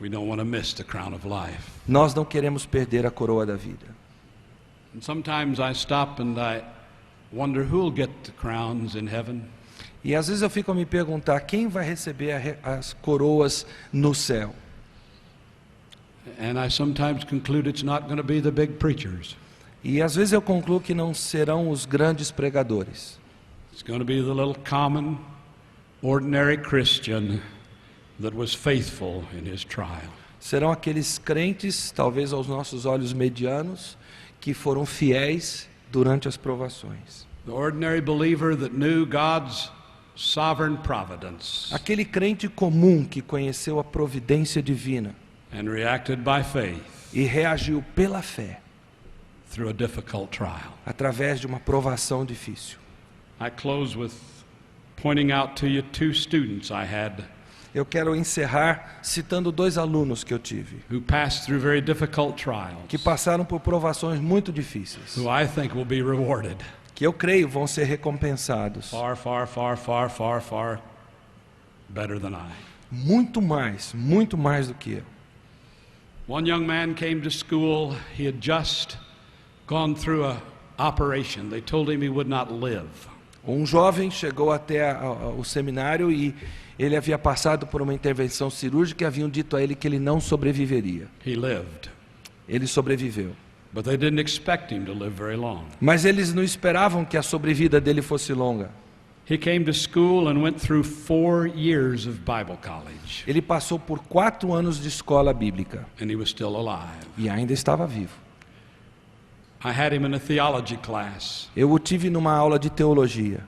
We don't want to miss the crown of life. Nós não queremos perder a coroa da vida. And sometimes I stop and I wonder who'll get the crowns in heaven. E às vezes eu fico a me perguntar quem vai receber as coroas no céu. And I sometimes conclude it's not going to be the big preachers. E às vezes eu concluo que não serão os grandes pregadores. It's going to be the little common, ordinary Christian that was faithful in his trial. Serão aqueles crentes, talvez aos nossos olhos medianos, que foram fiéis durante as provações. The ordinary believer that knew God's sovereign providence Aquele crente comum que conheceu a providência divina and reacted by faith e reagiu pela fé through a difficult trial. através de uma provação difícil. I close with pointing out to you two students I had Eu quero encerrar citando 2 alunos que eu tive, who passed through very difficult trials, que passaram por provações muito difíceis, who I think will be rewarded que eu creio vão ser recompensados far, far, far, far, far, far better than I. muito mais do que eu. One young man came to school. He had just gone through a operation. They told him he would not live. Um jovem chegou até o seminário e ele havia passado por uma intervenção cirúrgica e haviam dito a ele que ele não sobreviveria. He lived, Ele sobreviveu. but they didn't expect him to live very long. Mas eles não esperavam que a sobrevida dele fosse longa. He came to school and went through 4 years of Bible college, Ele passou por 4 anos de escola bíblica and he was still alive. e ainda estava vivo. I had him in a theology class, Eu o tive numa aula de teologia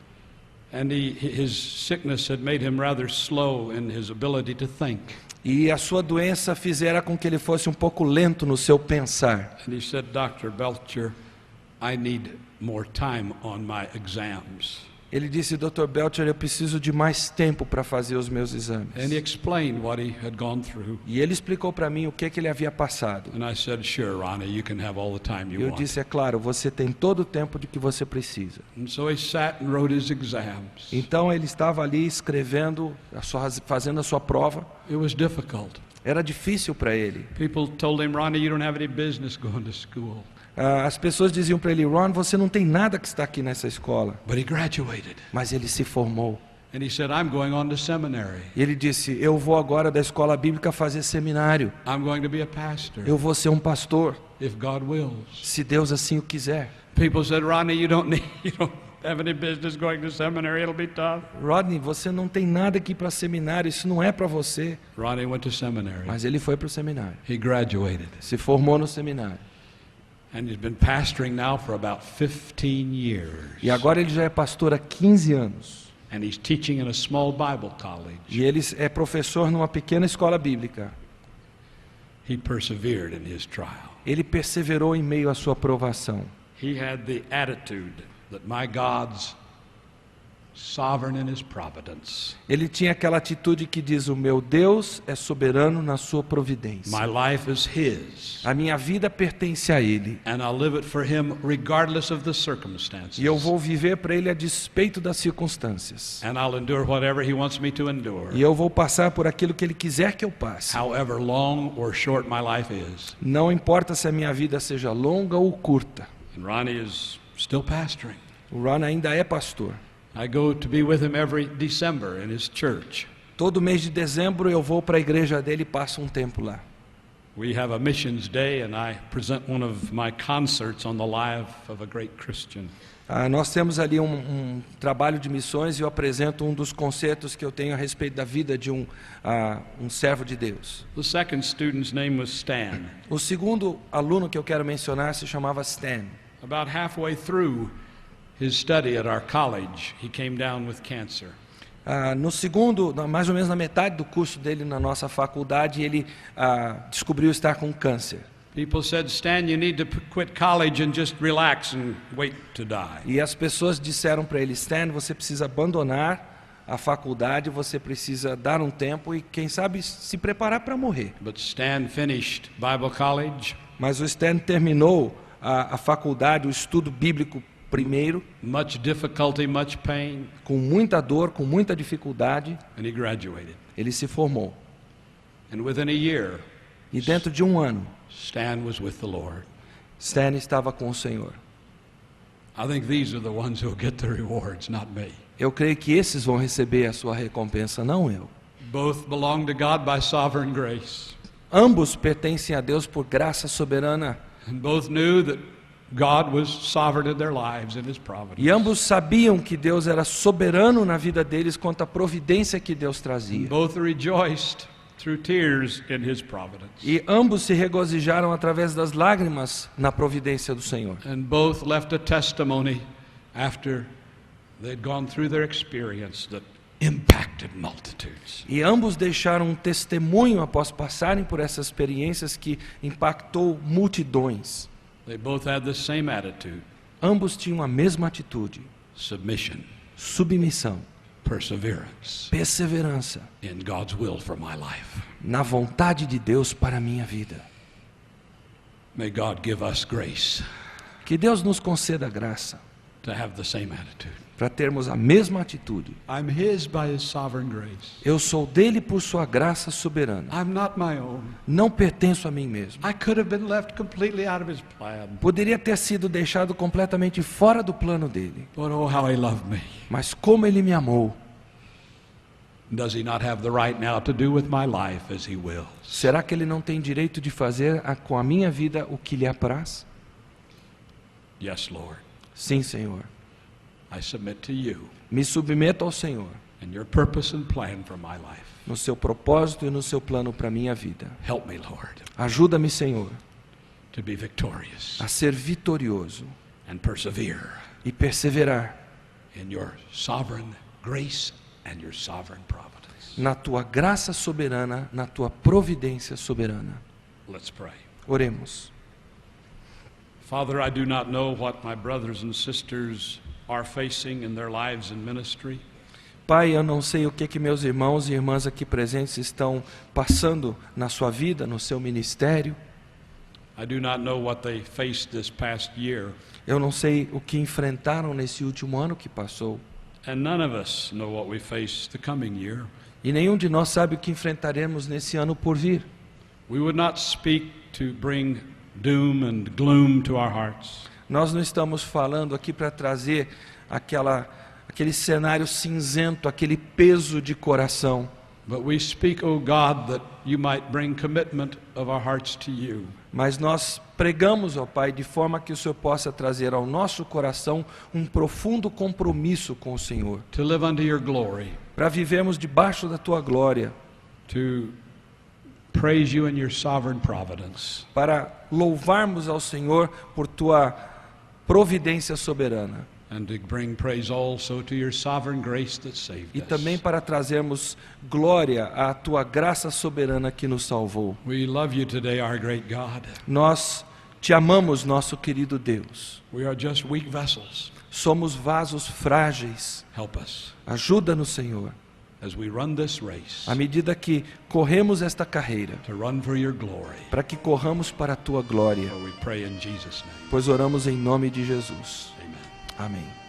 and his sickness had made him rather slow in his ability to think. e a sua doença fizera com que ele fosse um pouco lento no seu pensar. And he said, Dr. Belcher, I need more time on my exams. Ele disse, Dr. Belcher, eu preciso de mais tempo para fazer os meus exames. And he explained what he had gone through. E ele explicou para mim o que ele havia passado. And I said, sure, Ronnie, you can have all the time you Eu want. disse, é claro, você tem todo o tempo de que você precisa. And so he sat and wrote his exams. Então ele estava ali escrevendo, fazendo a sua prova. It was difficult. Era difícil para ele. People told him, Ronnie, you don't have any business going to school. As pessoas diziam para ele, Ron, você não tem nada que está aqui nessa escola. But he graduated. Mas ele se formou. And he said, I'm going on to seminary. E ele disse, eu vou agora da escola bíblica fazer seminário. I'm going to be a pastor, Eu vou ser um pastor, if God wills. se Deus assim o quiser. People said, Ronnie, you don't have any business going to seminary. It'll be tough. Rodney, você não tem nada aqui para seminário, isso não é para você. Ronnie went to seminary. Mas ele foi para o seminário, He graduated. se formou no seminário. And he's been pastoring now for about 15 years. E agora ele já é pastor há 15 anos. And he's teaching in a small Bible college. E ele é professor numa pequena escola bíblica. He persevered in his trial. Ele perseverou em meio à sua provação. He had the attitude that my God's sovereign in his providence. Ele tinha aquela atitude que diz, o meu Deus é soberano na sua providência. My life is his. A minha vida pertence a Ele. And I'll live it for him regardless of the circumstances. E eu vou viver para Ele a despeito das circunstâncias. And I'll endure whatever he wants me to endure. E eu vou passar por aquilo que Ele quiser que eu passe. However long or short my life is. Não importa se a minha vida seja longa ou curta. And Ronnie is still pastoring. O Ron ainda é pastor. I go to be with him every December in his church. Todo mês de dezembro eu vou para a igreja dele e passo um tempo lá. We have a missions day and I present one of my concerts on the life of a great Christian. Nós temos ali um trabalho de missões e eu apresento um dos concertos que eu tenho a respeito da vida de um servo de Deus. The second student's name was Stan. O segundo aluno que eu quero mencionar se chamava Stan. About halfway through his study at our college, he came down with cancer. No segundo, mais ou menos na metade do curso dele na nossa faculdade, ele descobriu estar com câncer. People said, Stan, you need to quit college and just relax and wait to die. E as pessoas disseram para ele, Stan, você precisa abandonar a faculdade, você precisa dar um tempo e, quem sabe, se preparar para morrer. But Stan finished Bible college. Mas o Stan terminou a faculdade, o estudo bíblico primeiro, Much difficulty, much pain, com muita dor, com muita dificuldade, and he graduated. ele se formou. And within a year, E dentro de um ano, Stan was with the Lord. Stan estava com o Senhor. I think these are the ones who will get the rewards, not me. Eu creio que esses vão receber a sua recompensa, não eu. Both belong to God by sovereign grace. Ambos pertencem a Deus por graça soberana. And both knew that God was sovereign in their lives in His providence. E ambos sabiam que Deus era soberano na vida deles quanto à providência que Deus trazia. Both rejoiced through tears in His providence. E ambos se regozijaram através das lágrimas na providência do Senhor. And both left a testimony after they'd gone through their experience that impacted multitudes. E ambos deixaram um testemunho após passarem por essas experiências que impactou multidões. They both had the same attitude: Ambos tinham a mesma atitude: submission, submissão, perseverance perseverança in God's will for my life. na vontade de Deus para a minha vida. May God give us grace Que Deus nos conceda graça to have the same attitude. para termos a mesma atitude. I'm His by His sovereign grace. Eu sou dele por sua graça soberana. I'm not my own. Não pertenço a mim mesmo. I could have been left completely out of His plan. Poderia ter sido deixado completamente fora do plano dele. But oh, how He loved me. Mas como ele me amou, Does He not have the right now to do with my life as He wills? será que ele não tem direito de fazer com a minha vida o que lhe apraz? Yes, Lord. Sim, Senhor. I submit to You Me submeto ao Senhor, and Your purpose and plan for my life. no seu propósito e no seu plano para a minha vida. Help me, Lord, Ajuda-me, Senhor, to be victorious a ser vitorioso and persevere e perseverar in Your sovereign grace and Your sovereign providence. na tua graça soberana, na tua providência soberana. Let's pray. Oremos. Father, I do not know what my brothers and sisters are facing in their lives and ministry. Pai, eu não sei o que meus irmãos e irmãs aqui presentes estão passando na sua vida, no seu ministério. I do not know what they faced this past year, Eu não sei o que enfrentaram nesse último ano que passou. and none of us know what we face the coming year. E nenhum de nós sabe o que enfrentaremos nesse ano por vir. We would not speak to bring doom and gloom to our hearts, Nós não estamos falando aqui para trazer aquele cenário cinzento, aquele peso de coração. but we speak, O God, that You might bring commitment of our hearts to You. Mas nós pregamos, ó Pai, de forma que o Senhor possa trazer ao nosso coração um profundo compromisso com o Senhor, To live unto Your glory, para vivermos debaixo da Tua glória, to praise You in Your sovereign providence, para louvarmos ao Senhor por Tua providência soberana, and to bring praise also to Your sovereign grace that saved e us. também para trazermos glória à Tua graça soberana que nos salvou. We love You today, our great God. Nós Te amamos, nosso querido Deus. We are just weak vessels. Somos vasos frágeis. Help us Ajuda-nos, Senhor, as we run this race, à medida que corremos esta carreira, to run for Your glory. para que corramos para a Tua glória, For we pray in Jesus' name. pois oramos em nome de Jesus. Amen. Amém.